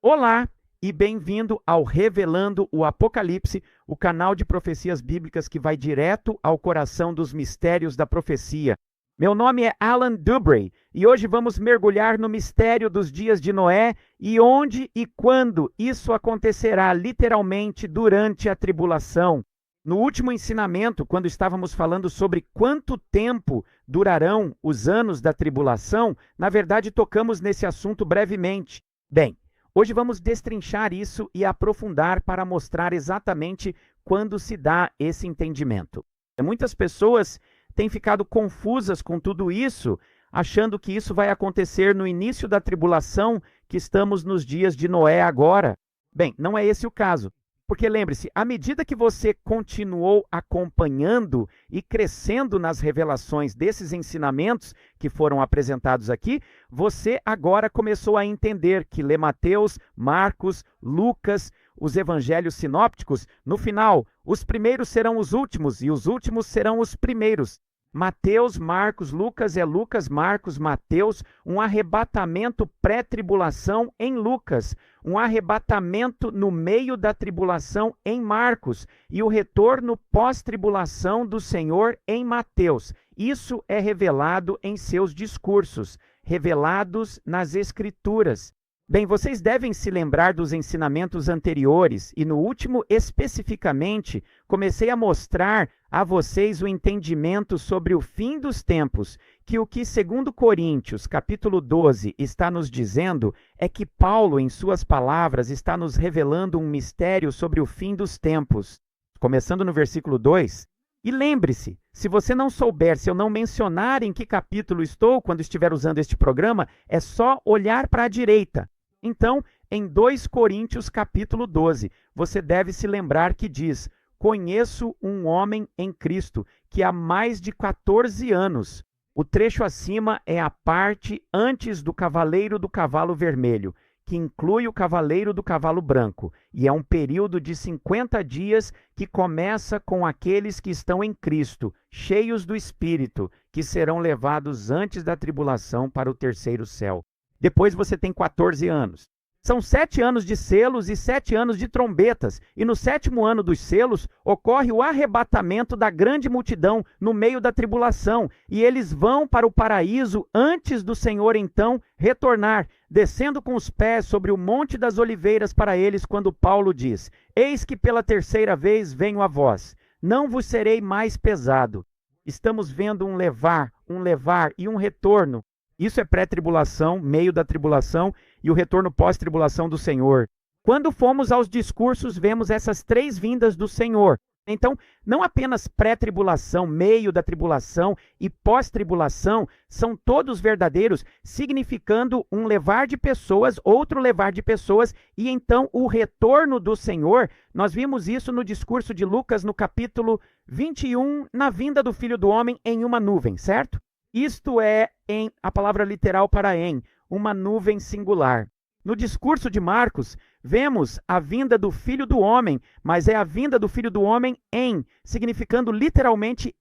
Olá e bem-vindo ao Revelando o Apocalipse, o canal de profecias bíblicas que vai direto ao coração dos mistérios da profecia. Meu nome é Alan Dubray e hoje vamos mergulhar no mistério dos dias de Noé e onde e quando isso acontecerá, literalmente durante a tribulação. No último ensinamento, quando estávamos falando sobre quanto tempo durarão os anos da tribulação, na verdade tocamos nesse assunto brevemente. Bem, hoje vamos destrinchar isso e aprofundar para mostrar exatamente quando se dá esse entendimento. Muitas pessoas têm ficado confusas com tudo isso, achando que isso vai acontecer no início da tribulação, que estamos nos dias de Noé agora. Bem, não é esse o caso. Porque lembre-se, à medida que você continuou acompanhando e crescendo nas revelações desses ensinamentos que foram apresentados aqui, você agora começou a entender que lê Mateus, Marcos, Lucas, os evangelhos sinópticos, no final, os primeiros serão os últimos e os últimos serão os primeiros. Mateus, Marcos, Lucas é Lucas, Marcos, Mateus, um arrebatamento pré-tribulação em Lucas, um arrebatamento no meio da tribulação em Marcos e o retorno pós-tribulação do Senhor em Mateus. Isso é revelado em seus discursos, revelados nas Escrituras. Bem, vocês devem se lembrar dos ensinamentos anteriores e no último especificamente comecei a mostrar a vocês o entendimento sobre o fim dos tempos, que o que 2 Coríntios, capítulo 12, está nos dizendo é que Paulo, em suas palavras, está nos revelando um mistério sobre o fim dos tempos. Começando no versículo 2, e lembre-se, se você não souber, se eu não mencionar em que capítulo estou quando estiver usando este programa, é só olhar para a direita. Então, em 2 Coríntios capítulo 12, você deve se lembrar que diz: conheço um homem em Cristo que há mais de 14 anos. O trecho acima é a parte antes do cavaleiro do cavalo vermelho, que inclui o cavaleiro do cavalo branco, e é um período de 50 dias que começa com aqueles que estão em Cristo, cheios do Espírito, que serão levados antes da tribulação para o terceiro céu. Depois você tem 14 anos. São 7 anos de selos e 7 anos de trombetas. E no 7º ano dos selos, ocorre o arrebatamento da grande multidão no meio da tribulação. E eles vão para o paraíso antes do Senhor, então, retornar, descendo com os pés sobre o Monte das Oliveiras para eles, quando Paulo diz: eis que pela terceira vez venho a vós. Não vos serei mais pesado. Estamos vendo um levar e um retorno. Isso é pré-tribulação, meio da tribulação e o retorno pós-tribulação do Senhor. Quando fomos aos discursos, vemos essas 3 vindas do Senhor. Então, não apenas pré-tribulação, meio da tribulação e pós-tribulação, são todos verdadeiros, significando um levar de pessoas, outro levar de pessoas, e então o retorno do Senhor. Nós vimos isso no discurso de Lucas, no capítulo 21, na vinda do Filho do Homem em uma nuvem, certo? Isto é, a palavra literal para uma nuvem singular. No discurso de Marcos, vemos a vinda do Filho do Homem, mas é a vinda do Filho do Homem significando literalmente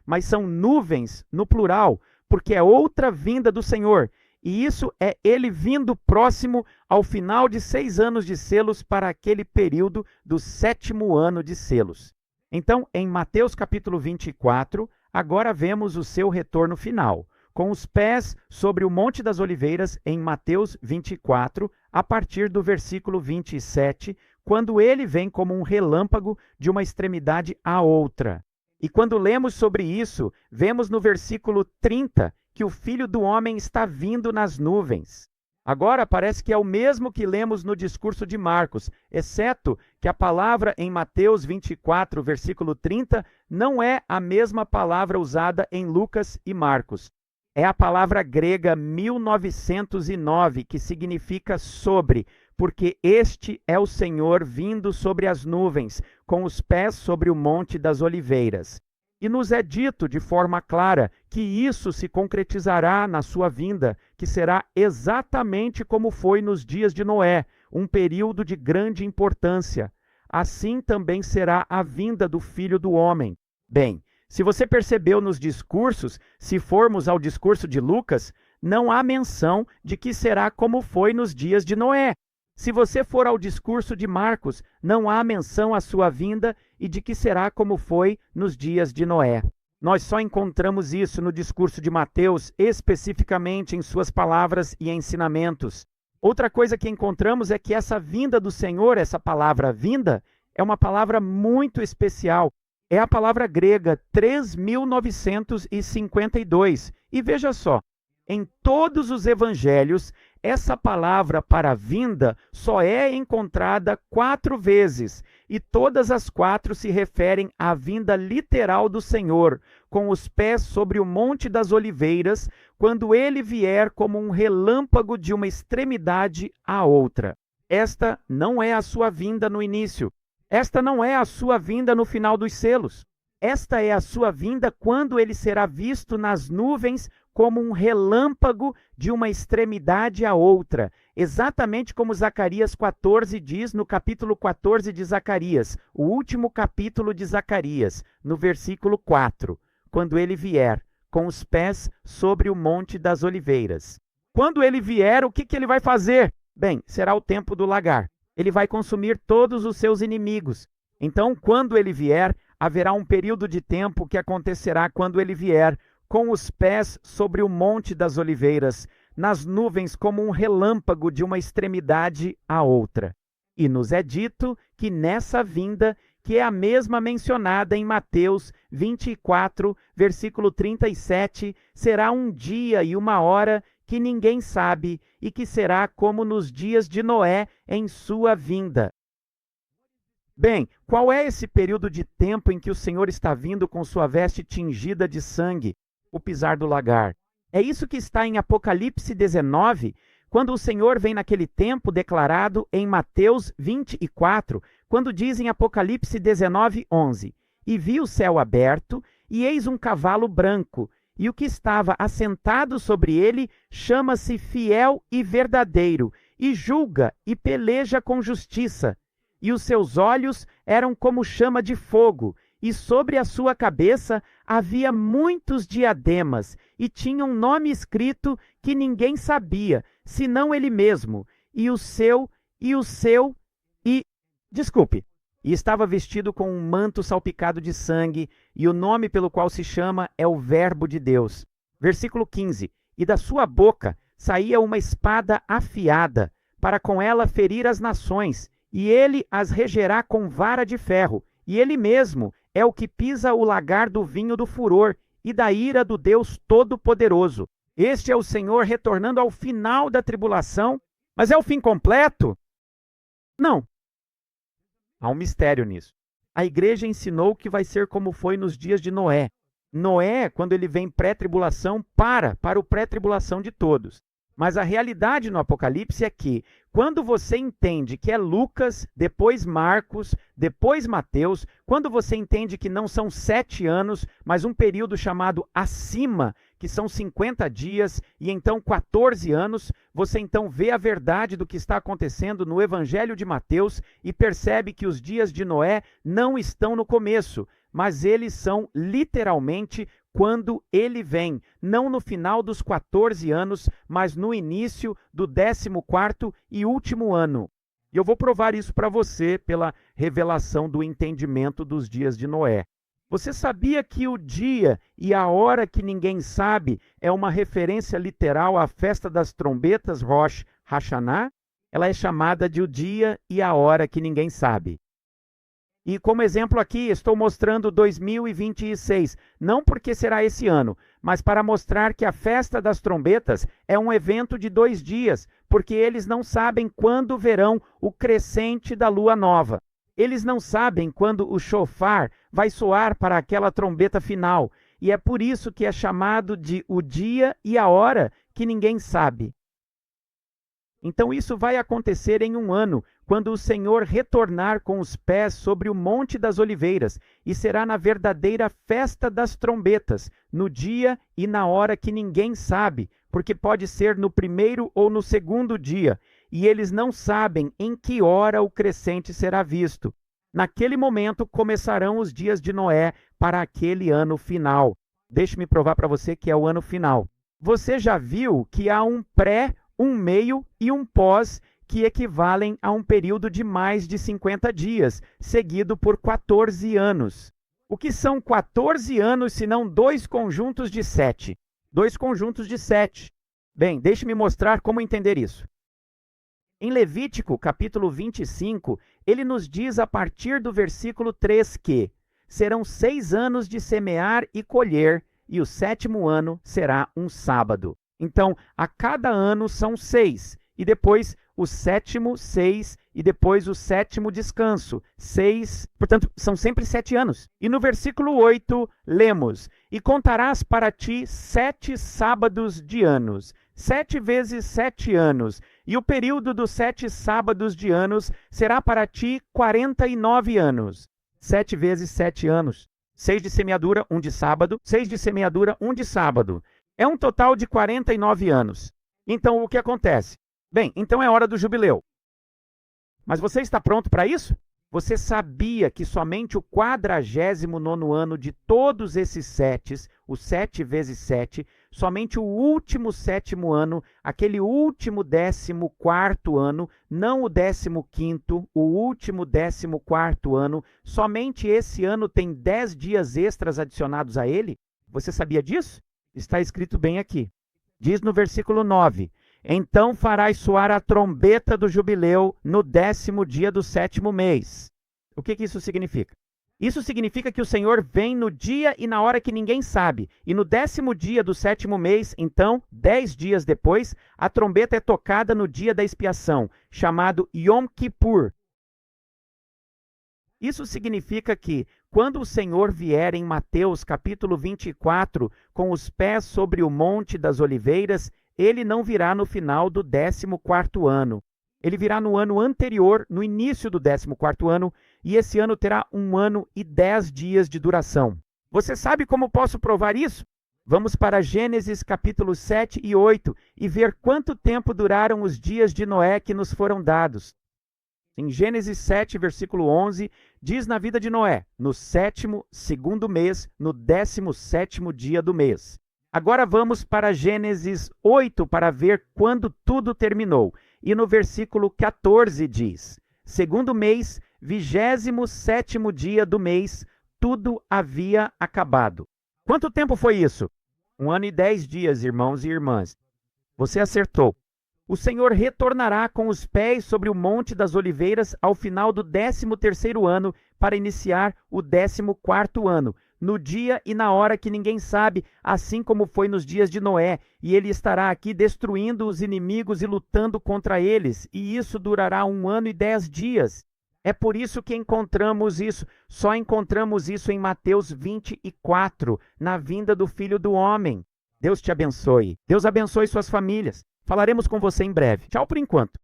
mas são nuvens no plural, porque é outra vinda do Senhor. E isso é ele vindo próximo ao final de 6 anos de selos para aquele período do 7º ano de selos. Então, em Mateus capítulo 24, agora vemos o seu retorno final, com os pés sobre o Monte das Oliveiras, em Mateus 24, a partir do versículo 27, quando ele vem como um relâmpago de uma extremidade à outra. E quando lemos sobre isso, vemos no versículo 30 que o Filho do Homem está vindo nas nuvens. Agora parece que é o mesmo que lemos no discurso de Marcos, exceto que a palavra em Mateus 24, versículo 30, não é a mesma palavra usada em Lucas e Marcos. É a palavra grega 1909, que significa sobre, porque este é o Senhor vindo sobre as nuvens, com os pés sobre o Monte das Oliveiras. E nos é dito de forma clara que isso se concretizará na sua vinda, que será exatamente como foi nos dias de Noé, um período de grande importância. Assim também será a vinda do Filho do Homem. Bem, se você percebeu nos discursos, se formos ao discurso de Lucas, não há menção de que será como foi nos dias de Noé. Se você for ao discurso de Marcos, não há menção à sua vinda e de que será como foi nos dias de Noé. Nós só encontramos isso no discurso de Mateus, especificamente em suas palavras e ensinamentos. Outra coisa que encontramos é que essa vinda do Senhor, essa palavra vinda, é uma palavra muito especial. É a palavra grega 3.952. E veja só, em todos os evangelhos, essa palavra para vinda só é encontrada 4 vezes, e todas as 4 se referem à vinda literal do Senhor, com os pés sobre o Monte das Oliveiras, quando ele vier como um relâmpago de uma extremidade à outra. Esta não é a sua vinda no início. Esta não é a sua vinda no final dos selos. Esta é a sua vinda quando ele será visto nas nuvens como um relâmpago de uma extremidade à outra, exatamente como Zacarias 14 diz no capítulo 14 de Zacarias, o último capítulo de Zacarias, no versículo 4, quando ele vier com os pés sobre o Monte das Oliveiras. Quando ele vier, o que ele vai fazer? Bem, será o tempo do lagar. Ele vai consumir todos os seus inimigos. Então, quando ele vier, haverá um período de tempo que acontecerá quando ele vier, com os pés sobre o Monte das Oliveiras, nas nuvens como um relâmpago de uma extremidade à outra. E nos é dito que nessa vinda, que é a mesma mencionada em Mateus 24, versículo 37, será um dia e uma hora que ninguém sabe, e que será como nos dias de Noé em sua vinda. Bem, qual é esse período de tempo em que o Senhor está vindo com sua veste tingida de sangue, o pisar do lagar? É isso que está em Apocalipse 19, quando o Senhor vem naquele tempo declarado em Mateus 24, quando diz em Apocalipse 19, 11, e vi o céu aberto, e eis um cavalo branco, e o que estava assentado sobre ele chama-se Fiel e Verdadeiro, e julga e peleja com justiça. E os seus olhos eram como chama de fogo, e sobre a sua cabeça havia muitos diademas, e tinha um nome escrito que ninguém sabia, senão ele mesmo, e estava vestido com um manto salpicado de sangue, e o nome pelo qual se chama é o Verbo de Deus. Versículo 15, e da sua boca saía uma espada afiada, para com ela ferir as nações, e ele as regerá com vara de ferro, e ele mesmo é o que pisa o lagar do vinho do furor e da ira do Deus Todo-Poderoso. Este é o Senhor retornando ao final da tribulação, mas é o fim completo? Não. Há um mistério nisso. A igreja ensinou que vai ser como foi nos dias de Noé. Noé, quando ele vem pré-tribulação, para o pré-tribulação de todos. Mas a realidade no Apocalipse é que, quando você entende que é Lucas, depois Marcos, depois Mateus, quando você entende que não são 7 anos, mas um período chamado acima, que são 50 dias, e então 14 anos, você então vê a verdade do que está acontecendo no Evangelho de Mateus e percebe que os dias de Noé não estão no começo, mas eles são literalmente quando ele vem, não no final dos 14 anos, mas no início do 14º e último ano. E eu vou provar isso para você pela revelação do entendimento dos dias de Noé. Você sabia que o dia e a hora que ninguém sabe é uma referência literal à festa das trombetas, Rosh Hashanah? Ela é chamada de o dia e a hora que ninguém sabe. E como exemplo aqui, estou mostrando 2026, não porque será esse ano, mas para mostrar que a festa das trombetas é um evento de 2 dias, porque eles não sabem quando verão o crescente da lua nova. Eles não sabem quando o shofar vai soar para aquela trombeta final, e é por isso que é chamado de o dia e a hora que ninguém sabe. Então isso vai acontecer em um ano, quando o Senhor retornar com os pés sobre o Monte das Oliveiras, e será na verdadeira festa das trombetas, no dia e na hora que ninguém sabe, porque pode ser no primeiro ou no segundo dia, e eles não sabem em que hora o crescente será visto. Naquele momento começarão os dias de Noé para aquele ano final. Deixe-me provar para você que é o ano final. Você já viu que há um pré, um meio e um pós, que equivalem a um período de mais de 50 dias, seguido por 14 anos. O que são 14 anos se não 2 conjuntos de 7? 2 conjuntos de 7. Bem, deixe-me mostrar como entender isso. Em Levítico, capítulo 25, ele nos diz a partir do versículo 3 que serão 6 anos de semear e colher, e o 7º ano será um sábado. Então, a cada ano são 6, e depois o 7º, 6, e depois o 7º descanso, 6. Portanto, são sempre 7 anos. E no versículo 8, lemos: e contarás para ti 7 sábados de anos, 7 vezes 7 anos, e o período dos 7 sábados de anos será para ti 49 anos. 7 vezes 7 anos. 6 de semeadura, 1 de sábado. 6 de semeadura, 1 de sábado. É um total de 49 anos. Então, o que acontece? Bem, então é hora do jubileu. Mas você está pronto para isso? Você sabia que somente o 49º ano de todos esses 7, o 7 vezes 7, somente o último 7º ano, aquele último 14º ano, não o 15º, o último 14º ano, somente esse ano tem 10 dias extras adicionados a ele? Você sabia disso? Está escrito bem aqui. Diz no versículo 9: então farás soar a trombeta do jubileu no 10º dia do 7º mês. O que isso significa? Isso significa que o Senhor vem no dia e na hora que ninguém sabe. E no 10º dia do 7º mês, então, 10 dias depois, a trombeta é tocada no dia da expiação, chamado Yom Kippur. Isso significa que, quando o Senhor vier em Mateus capítulo 24, com os pés sobre o Monte das Oliveiras, ele não virá no final do 14º ano. Ele virá no ano anterior, no início do 14º ano, e esse ano terá 1 ano e 10 dias de duração. Você sabe como posso provar isso? Vamos para Gênesis capítulos 7 e 8 e ver quanto tempo duraram os dias de Noé que nos foram dados. Em Gênesis 7, versículo 11, diz na vida de Noé: no 7º, 2º mês, no 17º dia do mês. Agora vamos para Gênesis 8 para ver quando tudo terminou. E no versículo 14 diz: 2º mês, 27º dia do mês, tudo havia acabado. Quanto tempo foi isso? 1 ano e 10 dias, irmãos e irmãs. Você acertou. O Senhor retornará com os pés sobre o Monte das Oliveiras ao final do 13º ano para iniciar o 14º ano, no dia e na hora que ninguém sabe, assim como foi nos dias de Noé, e ele estará aqui destruindo os inimigos e lutando contra eles, e isso durará 1 ano e 10 dias. É por isso que encontramos isso, só encontramos isso em Mateus 24, na vinda do Filho do Homem. Deus te abençoe. Deus abençoe suas famílias. Falaremos com você em breve. Tchau por enquanto.